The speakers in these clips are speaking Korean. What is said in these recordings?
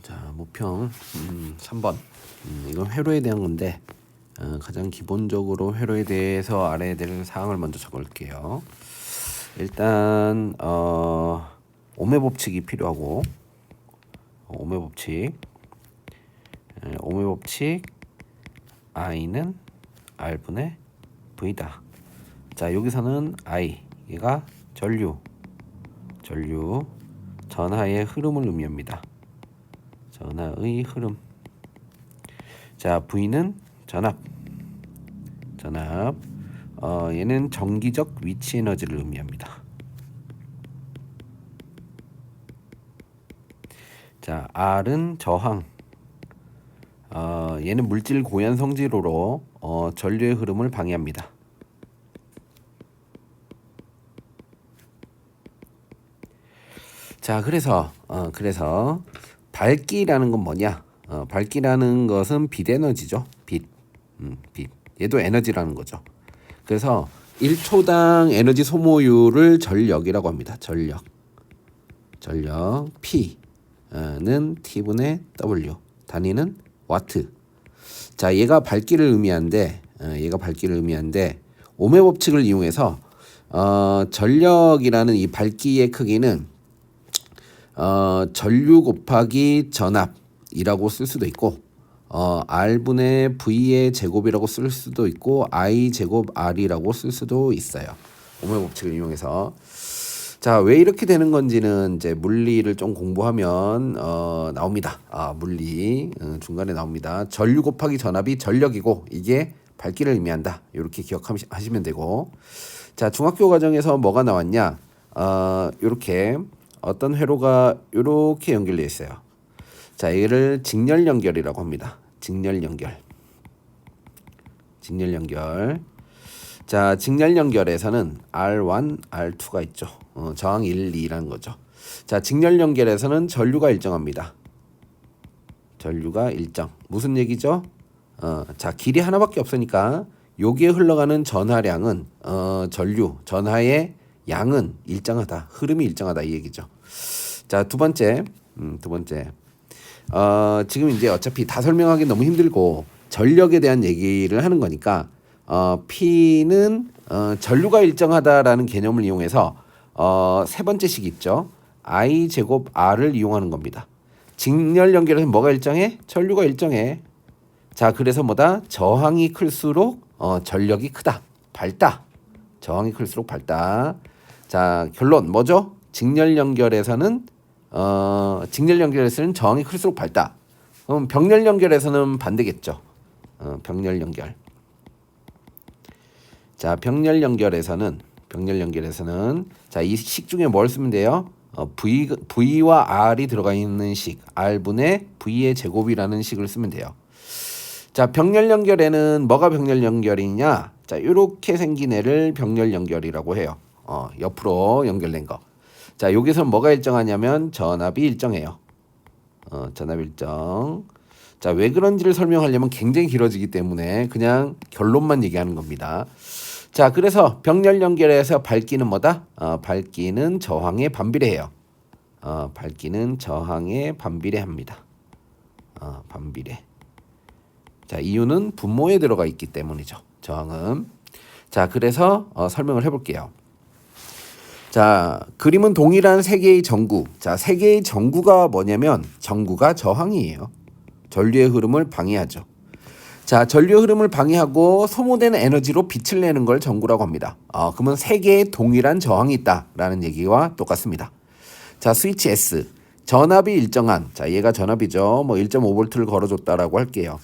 자, 모평 3번. 이건 회로에 대한 건데 가장 기본적으로 회로에 대해서 알아야 될 사항을 먼저 적을게요. 일단 오매 법칙이 필요하고 오매 법칙 I는 R분의 V다. 자, 여기서는 I 얘가 전류 전하의 흐름을 의미합니다. 전하의 흐름. 자, V는 전압. 얘는 정기적 위치 에너지를 의미합니다. 자, R은 저항. 얘는 물질 고연 성질로로 전류의 흐름을 방해합니다. 자, 그래서 밝기라는 건 뭐냐? 밝기라는 것은 빛 에너지죠. 빛. 얘도 에너지라는 거죠. 그래서 1초당 에너지 소모율을 전력이라고 합니다. 전력 P는 T분의 W. 단위는 와트. 자, 얘가 밝기를 의미하는데 오매 법칙을 이용해서 전력이라는 이 밝기의 크기는 전류 곱하기 전압이라고 쓸 수도 있고 R분의 V의 제곱이라고 쓸 수도 있고 I 제곱 R이라고 쓸 수도 있어요. 오매 법칙을 이용해서. 자, 왜 이렇게 되는 건지는 이제 물리를 좀 공부하면 나옵니다. 물리 중간에 나옵니다. 전류 곱하기 전압이 전력이고 이게 밝기를 의미한다. 이렇게 기억하시면 되고. 자, 중학교 과정에서 뭐가 나왔냐? 이렇게 어떤 회로가 이렇게 연결되어 있어요. 자, 얘를 직렬 연결이라고 합니다. 직렬 연결. 자, 직렬 연결에서는 R1, R2가 있죠. 저항 1, 2라는 거죠. 자, 직렬 연결에서는 전류가 일정합니다. 전류가 일정. 무슨 얘기죠? 자, 길이 하나밖에 없으니까 여기에 흘러가는 전하량은 전하의 양은 일정하다. 흐름이 일정하다 이 얘기죠. 자, 두 번째. 지금 이제 어차피 다 설명하기 너무 힘들고 전력에 대한 얘기를 하는 거니까 P는 전류가 일정하다라는 개념을 이용해서 세 번째 식 있죠. I 제곱 R을 이용하는 겁니다. 직렬 연결에서 뭐가 일정해? 전류가 일정해. 자, 그래서 뭐다? 저항이 클수록 전력이 크다. 밝다. 저항이 클수록 밝다. 자, 결론 뭐죠? 직렬 연결에서는 저항이 클수록 밝다. 그럼 병렬 연결에서는 반대겠죠. 병렬 연결. 자, 병렬 연결에서는 자, 이 식 중에 뭘 쓰면 돼요? V와 R이 들어가 있는 식, R분의 V의 제곱이라는 식을 쓰면 돼요. 자, 병렬 연결에는 뭐가 병렬 연결이냐? 자, 이렇게 생긴 애를 병렬 연결이라고 해요. 옆으로 연결된 거. 자, 여기서 뭐가 일정하냐면 전압이 일정해요. 전압 일정. 자, 왜 그런지를 설명하려면 굉장히 길어지기 때문에 그냥 결론만 얘기하는 겁니다. 자, 그래서 병렬 연결에서 밝기는 뭐다? 밝기는 저항에 반비례해요. 밝기는 저항에 반비례합니다. 반비례. 자, 이유는 분모에 들어가 있기 때문이죠. 저항은. 자, 그래서 설명을 해볼게요. 자, 그림은 동일한 세 개의 전구. 자, 세 개의 전구가 뭐냐면 전구가 저항이에요. 전류의 흐름을 방해하죠. 자, 전류의 흐름을 방해하고 소모되는 에너지로 빛을 내는 걸 전구라고 합니다. 그러면 세 개의 동일한 저항이 있다라는 얘기와 똑같습니다. 자, 스위치 S. 전압이 일정한. 자, 얘가 전압이죠. 뭐 1.5V를 걸어줬다라고 할게요.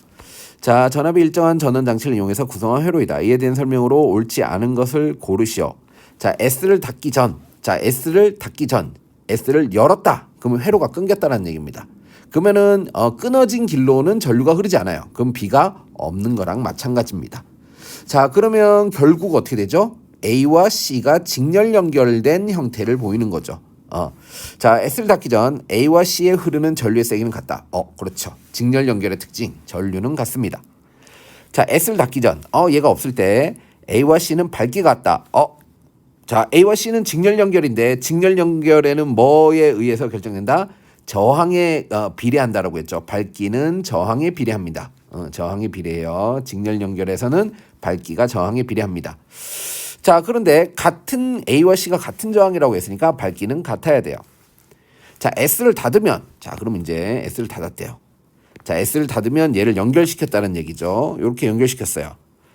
자, 전압이 일정한 전원 장치를 이용해서 구성한 회로이다. 이에 대한 설명으로 옳지 않은 것을 고르시오. 자, S를 닫기 전, S를 열었다. 그러면 회로가 끊겼다는 얘기입니다. 그러면은 끊어진 길로는 전류가 흐르지 않아요. 그럼 B가 없는 거랑 마찬가지입니다. 자, 그러면 결국 어떻게 되죠? A와 C가 직렬 연결된 형태를 보이는 거죠. 자, S를 닫기 전 A와 C에 흐르는 전류의 세기는 같다. 그렇죠. 직렬 연결의 특징, 전류는 같습니다. 자, S를 닫기 전, 얘가 없을 때 A와 C는 밝기가 같다. 자, A와 C는 직렬 연결인데 직렬 연결에는 뭐에 의해서 결정된다? 저항에 비례한다라고 했죠. 밝기는 저항에 비례합니다. 저항에 비례해요. 직렬 연결에서는 밝기가 저항에 비례합니다. 자, 그런데 같은 A와 C가 같은 저항이라고 했으니까 밝기는 같아야 돼요. 자, S를 닫으면, 자, 그럼 이제 S를 닫았대요. 자, S를 닫으면 얘를 연결시켰다는 얘기죠. 이렇게 연결시켰어요.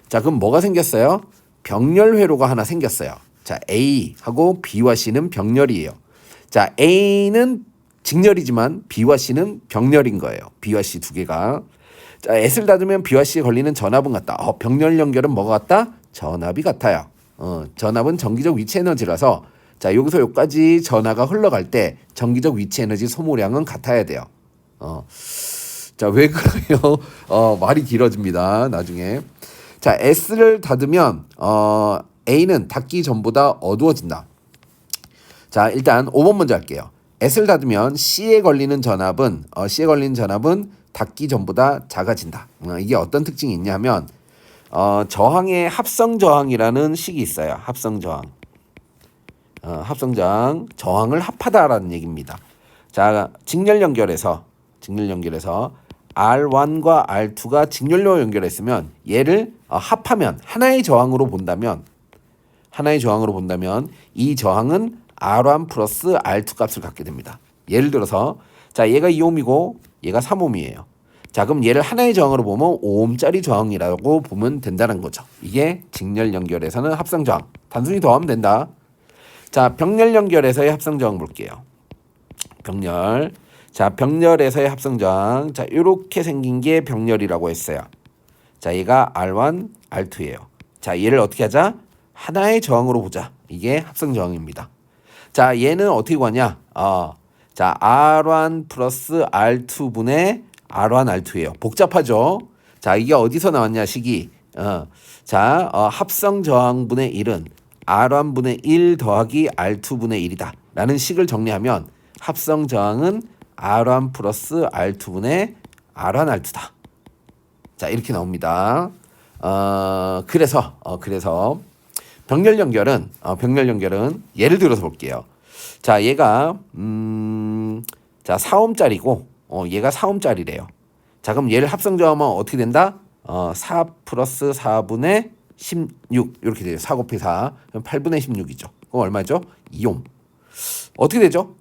자, 그럼 뭐가 생겼어요? 병렬 회로가 하나 생겼어요. 자, A하고 B와 C는 병렬이에요. 자, A는 직렬이지만 B와 C는 병렬인 거예요. B와 C 두 개가. 자, S를 닫으면 B와 C에 걸리는 전압은 같다. 병렬 연결은 뭐가 같다? 전압이 같아요. 전압은 전기적 위치 에너지라서 자, 여기서 여기까지 전하가 흘러갈 때 전기적 위치 에너지 소모량은 같아야 돼요. 자, 왜 그래요? 말이 길어집니다. 나중에. 자, S를 닫으면 A는 닫기 전보다 어두워진다. 자, 일단 5번 먼저 할게요. S를 닫으면 C에 걸리는 전압은 닫기 전보다 작아진다. 이게 어떤 특징이 있냐면 저항의 합성 저항이라는 식이 있어요. 합성 저항. 합성 저항, 저항을 합하다라는 얘기입니다. 자, 직렬 연결에서 R1과 R2가 직렬로 연결했으면 얘를 합하면 하나의 저항으로 본다면 이 저항은 R1 플러스 R2 값을 갖게 됩니다. 예를 들어서 자, 얘가 2옴이고 얘가 3옴이에요. 자, 그럼 얘를 하나의 저항으로 보면 5옴짜리 저항이라고 보면 된다는 거죠. 이게 직렬 연결에서는 합성 저항. 단순히 더하면 된다. 자, 병렬 연결에서의 합성 저항 볼게요. 병렬. 자, 병렬에서의 합성 저항. 자, 이렇게 생긴 게 병렬이라고 했어요. 자, 얘가 R1, R2예요. 자, 얘를 어떻게 하자? 하나의 저항으로 보자. 이게 합성 저항입니다. 자, 얘는 어떻게 구하냐? 자, R1 플러스 R2분의 R1, R2예요. 복잡하죠? 자, 이게 어디서 나왔냐, 식이? 자, 합성 저항분의 1은 R1분의 1 더하기 R2분의 1이다. 라는 식을 정리하면 합성 저항은 R1 플러스 R2분의 R1, R2다. 자, 이렇게 나옵니다. 그래서 병렬 연결은 예를 들어서 볼게요. 자, 얘가 자, 4옴짜리고 얘가 4옴짜리래요. 자, 그럼 얘를 합성 저항하면 어떻게 된다? 4 플러스 4분의 16 이렇게 돼요. 4 곱하기 4 그럼 8분의 16이죠. 그럼 얼마죠? 2옴. 어떻게 되죠?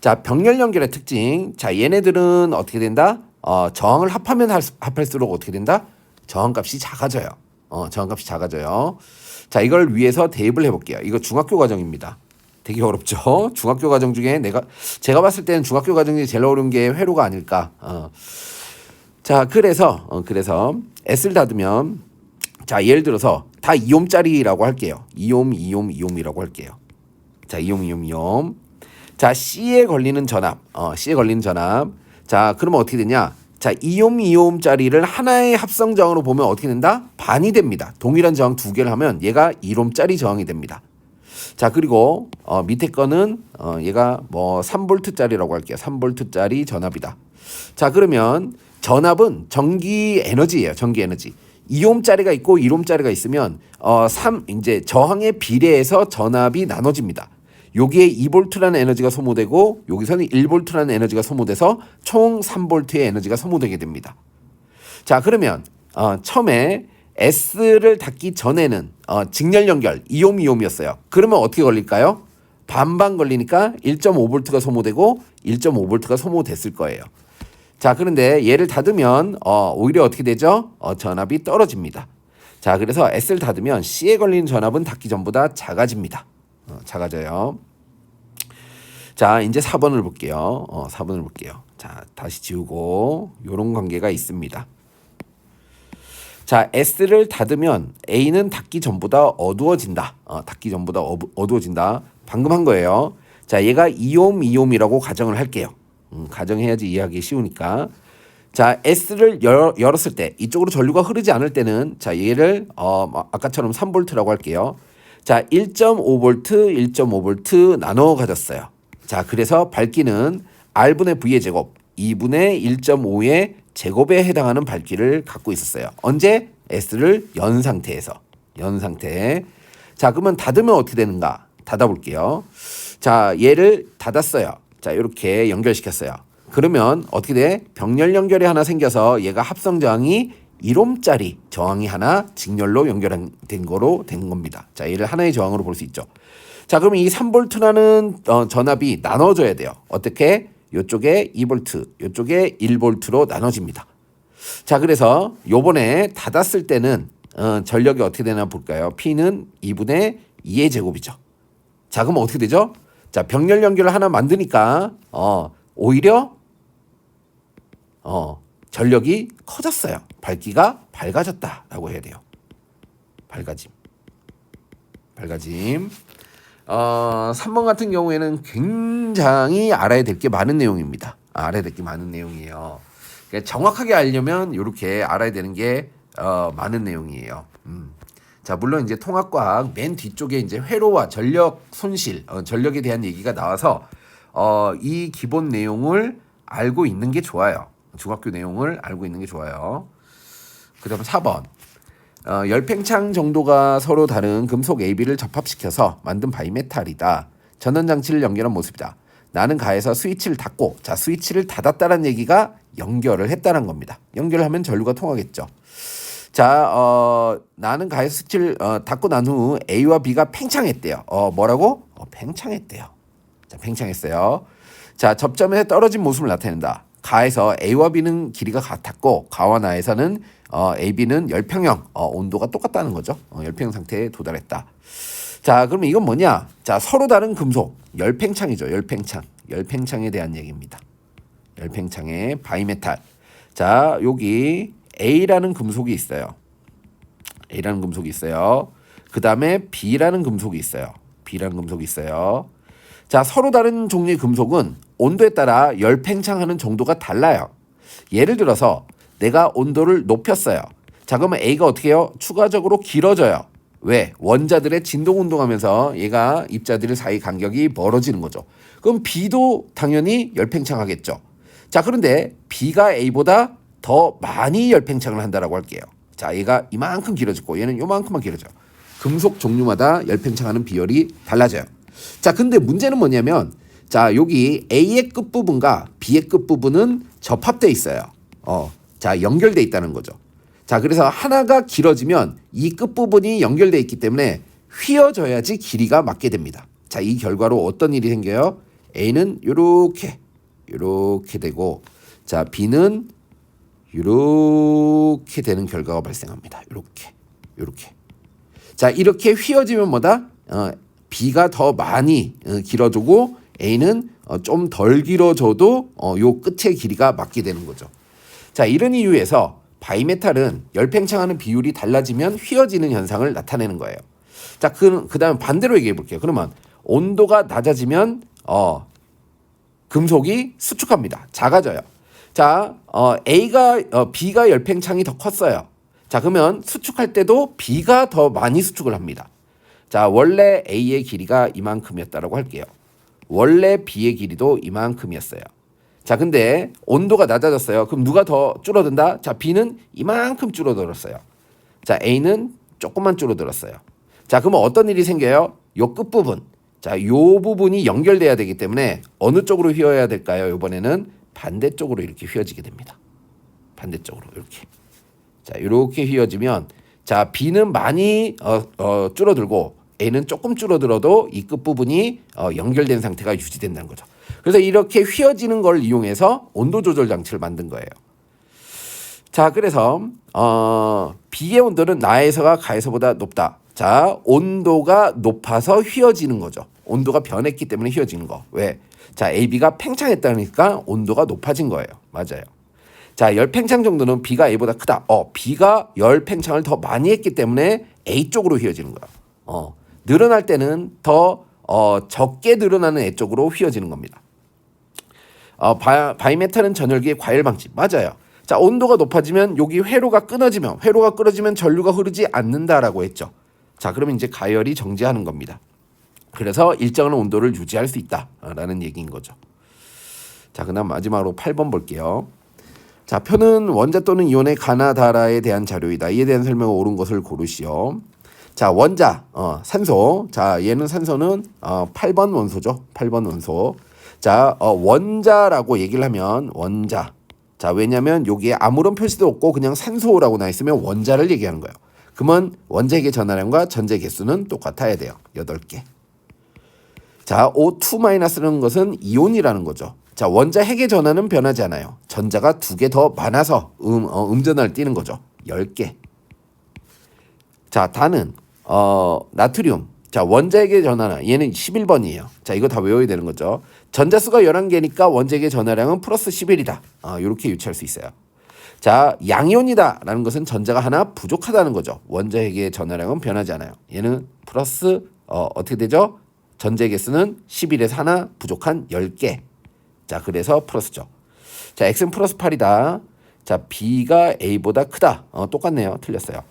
자, 병렬 연결의 특징. 자, 얘네들은 어떻게 된다? 저항을 합하면 합할수록 어떻게 된다? 저항값이 작아져요. 저항값이 작아져요. 자, 이걸 위해서 대입을 해볼게요. 이거 중학교 과정입니다. 되게 어렵죠? 중학교 과정 중에 제가 봤을 때는 중학교 과정 중에 제일 어려운 게 회로가 아닐까. 자, 그래서 S를 닫으면 자, 예를 들어서 다 2옴짜리라고 할게요. 2옴이라고 할게요. 자, 2옴. 자, C에 걸리는 전압. 자, 그러면 어떻게 되냐? 자, 2옴짜리를 하나의 합성 저항으로 보면 어떻게 된다? 반이 됩니다. 동일한 저항 두 개를 하면 얘가 1옴짜리 저항이 됩니다. 자, 그리고 밑에 거는 얘가 뭐 3V짜리라고 할게요. 3V짜리 전압이다. 자, 그러면 전압은 전기 에너지예요. 전기 에너지. 2옴짜리가 있고 1옴짜리가 있으면 이제 저항에 비례해서 전압이 나눠집니다. 여기에 2V라는 에너지가 소모되고 여기서는 1V라는 에너지가 소모돼서 총 3V의 에너지가 소모되게 됩니다. 자, 그러면 처음에 S를 닫기 전에는 직렬 연결 2옴이었어요. 그러면 어떻게 걸릴까요? 반반 걸리니까 1.5V가 소모되고 1.5V가 소모됐을 거예요. 자, 그런데 얘를 닫으면 오히려 어떻게 되죠? 전압이 떨어집니다. 자, 그래서 S를 닫으면 C에 걸리는 전압은 닫기 전보다 작아집니다. 작아져요. 자, 이제 4번을 볼게요. 4번을 볼게요. 자, 다시 지우고 요런 관계가 있습니다. 자, S를 닫으면 A는 닫기 전보다 어두워진다. 닫기 전보다 어두워진다. 방금 한 거예요. 자, 얘가 2옴이라고 가정을 할게요. 가정해야지 이해하기 쉬우니까. 자, S를 열었을 때 이쪽으로 전류가 흐르지 않을 때는 자, 얘를 아까처럼 3V라고 할게요. 자, 1.5V, 1.5V 나눠 가졌어요. 자, 그래서 밝기는 R분의 V의 제곱 2분의 1.5의 제곱에 해당하는 밝기를 갖고 있었어요. 언제? S를 연 상태에서. 자, 그러면 닫으면 어떻게 되는가? 닫아볼게요. 자, 얘를 닫았어요. 자, 이렇게 연결시켰어요. 그러면 어떻게 돼? 병렬 연결이 하나 생겨서 얘가 합성 저항이 1옴짜리 저항이 하나 직렬로 연결된 거로 된 겁니다. 자, 얘를 하나의 저항으로 볼 수 있죠. 자, 그러면 이 3V라는 전압이 나눠져야 돼요. 어떻게? 이쪽에 2V, 이쪽에 1V로 나눠집니다. 자, 그래서 요번에 닫았을 때는 전력이 어떻게 되나 볼까요? P는 2분의 2의 제곱이죠. 자, 그럼 어떻게 되죠? 자, 병렬 연결을 하나 만드니까 오히려 전력이 커졌어요. 밝기가 밝아졌다라고 해야 돼요. 밝아짐. 3번 같은 경우에는 굉장히 알아야 될 게 많은 내용입니다. 알아야 될 게 많은 내용이에요. 그러니까 정확하게 알려면 이렇게 알아야 되는 게 많은 내용이에요. 자, 물론 이제 통합과학 맨 뒤쪽에 이제 회로와 전력 손실, 전력에 대한 얘기가 나와서 이 기본 내용을 알고 있는 게 좋아요. 중학교 내용을 알고 있는 게 좋아요. 그다음 4번. 열팽창 정도가 서로 다른 금속 AB를 접합시켜서 만든 바이메탈이다. 전원장치를 연결한 모습이다. 나는 가해서 스위치를 닫고, 자, 스위치를 닫았다는 얘기가 연결을 했다는 겁니다. 연결을 하면 전류가 통하겠죠. 자, 나는 가해서 스위치를 닫고 난 후 A와 B가 팽창했대요. 뭐라고? 팽창했대요. 자, 팽창했어요. 자, 접점에 떨어진 모습을 나타낸다. 가에서 A와 B는 길이가 같았고 가와 나에서는 AB는 열평형 온도가 똑같다는 거죠. 열평형 상태에 도달했다. 자, 그러면 이건 뭐냐? 자, 서로 다른 금속 열팽창이죠. 열팽창에 대한 얘기입니다. 열팽창의 바이메탈. 자, 여기 A라는 금속이 있어요. 그 다음에 B라는 금속이 있어요. 자, 서로 다른 종류의 금속은 온도에 따라 열팽창하는 정도가 달라요. 예를 들어서 내가 온도를 높였어요. 자, 그러면 A가 어떻게 해요? 추가적으로 길어져요. 왜? 원자들의 진동 운동하면서 얘가 입자들 사이 간격이 멀어지는 거죠. 그럼 B도 당연히 열팽창하겠죠. 자, 그런데 B가 A보다 더 많이 열팽창을 한다라고 할게요. 자, 얘가 이만큼 길어졌고 얘는 요만큼만 길어져. 금속 종류마다 열팽창하는 비율이 달라져요. 자, 근데 문제는 뭐냐면, 자, 여기 A의 끝부분과 B의 끝부분은 접합돼 있어요. 자, 연결돼 있다는 거죠. 자, 그래서 하나가 길어지면 이 끝부분이 연결돼 있기 때문에 휘어져야지 길이가 맞게 됩니다. 자, 이 결과로 어떤 일이 생겨요? A는 요렇게 되고, 자, B는 요렇게 되는 결과가 발생합니다. 요렇게. 자, 이렇게 휘어지면 뭐다? B가 더 많이 길어지고 A는 좀 덜 길어져도 요 끝의 길이가 맞게 되는 거죠. 자, 이런 이유에서 바이메탈은 열팽창하는 비율이 달라지면 휘어지는 현상을 나타내는 거예요. 자, 그다음 반대로 얘기해 볼게요. 그러면 온도가 낮아지면 금속이 수축합니다. 작아져요. 자, B가 열팽창이 더 컸어요. 자, 그러면 수축할 때도 B가 더 많이 수축을 합니다. 자, 원래 A의 길이가 이만큼이었다라고 할게요. 원래 B의 길이도 이만큼이었어요. 자, 근데 온도가 낮아졌어요. 그럼 누가 더 줄어든다? 자, B는 이만큼 줄어들었어요. 자, A는 조금만 줄어들었어요. 자, 그러면 어떤 일이 생겨요? 요 끝부분. 자, 요 부분이 연결돼야 되기 때문에 어느 쪽으로 휘어야 될까요? 이번에는 반대쪽으로 이렇게 휘어지게 됩니다. 반대쪽으로 이렇게. 자, 이렇게 휘어지면 자, B는 많이 줄어들고 A는 조금 줄어들어도 이 끝부분이 연결된 상태가 유지된다는 거죠. 그래서 이렇게 휘어지는 걸 이용해서 온도 조절 장치를 만든 거예요. 자, 그래서 B의 온도는 나에서가 가에서보다 높다. 자, 온도가 높아서 휘어지는 거죠. 온도가 변했기 때문에 휘어지는 거. 왜? 자, AB가 팽창했다니까 온도가 높아진 거예요. 맞아요. 자, 열팽창 정도는 B가 A보다 크다. B가 열팽창을 더 많이 했기 때문에 A 쪽으로 휘어지는 거야. 늘어날 때는 더 적게 늘어나는 A 쪽으로 휘어지는 겁니다. 바이메탈은 전열기의 과열 방지. 맞아요. 자, 온도가 높아지면 여기 회로가 끊어지면 전류가 흐르지 않는다라고 했죠. 자, 그러면 이제 가열이 정지하는 겁니다. 그래서 일정한 온도를 유지할 수 있다라는 얘기인 거죠. 자, 그다음 마지막으로 8번 볼게요. 자, 표는 원자 또는 이온의 가나다라에 대한 자료이다. 이에 대한 설명을 옳은 것을 고르시오. 자, 원자, 산소. 자, 얘는 산소는 8번 원소죠. 8번 원소. 자, 원자라고 얘기를 하면 원자. 자, 왜냐면 여기에 아무런 표시도 없고 그냥 산소라고 나 있으면 원자를 얘기하는 거예요. 그러면 원자핵의 전하량과 전자의 개수는 똑같아야 돼요. 8개. 자, O2-는 것은 이온이라는 거죠. 자, 원자핵의 전하는 변하지 않아요. 전자가 2개 더 많아서 음전하를 띠는 거죠. 10개. 자, 다는 나트륨. 자, 원자핵의 전하량 얘는 11번이에요. 자, 이거 다 외워야 되는 거죠. 전자수가 11개니까 원자핵의 전하량은 플러스 11이다. 이렇게 유추할 수 있어요. 자, 양이온이다 라는 것은 전자가 하나 부족하다는 거죠. 원자핵의 전하량은 변하지 않아요. 얘는 플러스 어떻게 되죠? 전자의 개수는 11에서 하나 부족한 10개. 자, 그래서 플러스죠. 자, X는 플러스 8이다. 자, B가 A보다 크다. 똑같네요. 틀렸어요.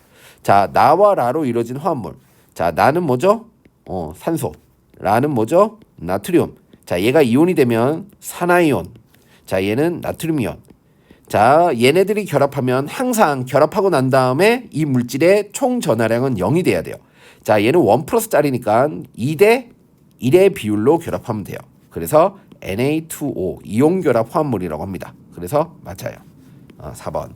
자, 나와 라로 이루어진 화합물. 자, 나는 뭐죠? 산소. 라는 뭐죠? 나트륨. 자, 얘가 이온이 되면 산화이온. 자, 얘는 나트륨이온. 자, 얘네들이 결합하면 항상 결합하고 난 다음에 이 물질의 총 전하량은 0이 돼야 돼요. 자, 얘는 1 플러스 짜리니까 2대 1의 비율로 결합하면 돼요. 그래서 Na2O 이온 결합 화합물이라고 합니다. 그래서 맞아요. 4번.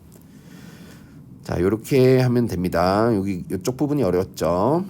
자, 이렇게 하면 됩니다. 여기 이쪽 부분이 어려웠죠.